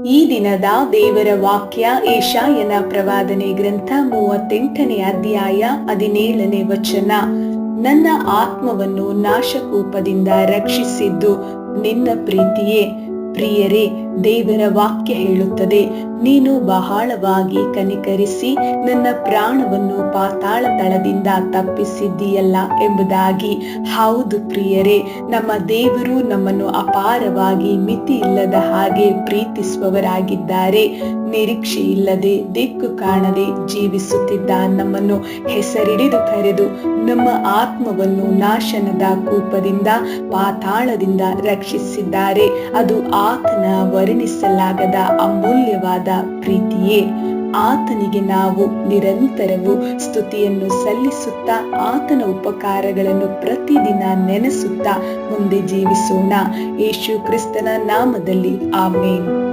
ಈ ದಿನದ ದೇವರ ವಾಕ್ಯ ಯೆಶಾಯನ ಪ್ರವಾದನೆ ಗ್ರಂಥ 38ನೇ ಅಧ್ಯಾಯ 17ನೇ ವಚನ. ನನ್ನ ಆತ್ಮವನ್ನು ನಾಶಕೂಪದಿಂದ ರಕ್ಷಿಸಿದ್ದು ನಿನ್ನ ಪ್ರೀತಿಯೇ. ಪ್ರಿಯರೇ, ದೇವರ ವಾಕ್ಯ ಹೇಳುತ್ತದೆ, ನೀನು ಬಹಳವಾಗಿ ಕನಿಕರಿಸಿ ನನ್ನ ಪ್ರಾಣವನ್ನು ಪಾತಾಳ ತಳದಿಂದ ತಪ್ಪಿಸಿದ್ದೀಯಲ್ಲ ಎಂಬುದಾಗಿ. ಹೌದು ಪ್ರಿಯರೇ, ನಮ್ಮ ದೇವರು ನಮ್ಮನ್ನು ಅಪಾರವಾಗಿ ಮಿತಿ ಇಲ್ಲದ ಹಾಗೆ ಪ್ರೀತಿಸುವವರಾಗಿದ್ದಾರೆ. ನಿರೀಕ್ಷೆ ಇಲ್ಲದೆ ದಿಕ್ಕು ಕಾಣದೆ ಜೀವಿಸುತ್ತಿದ್ದ ನಮ್ಮನ್ನು ಹೆಸರಿಡಿದು ಕರೆದು ನಮ್ಮ ಆತ್ಮವನ್ನು ನಾಶನದ ಕೂಪದಿಂದ ಪಾತಾಳದಿಂದ ರಕ್ಷಿಸಿದ್ದಾರೆ. ಅದು ಆತನ ವರ್ಣಿಸಲಾಗದ ಅಮೂಲ್ಯವಾದ ಪ್ರೀತಿಯೇ. ಆತನಿಗೆ ನಾವು ನಿರಂತರವೂ ಸ್ತುತಿಯನ್ನು ಸಲ್ಲಿಸುತ್ತಾ ಆತನ ಉಪಕಾರಗಳನ್ನು ಪ್ರತಿದಿನ ನೆನೆಸುತ್ತಾ ಮುಂದೆ ಜೀವಿಸೋಣ. ಯೇಸು ಕ್ರಿಸ್ತನ ನಾಮದಲ್ಲಿ ಆಮೆನ್.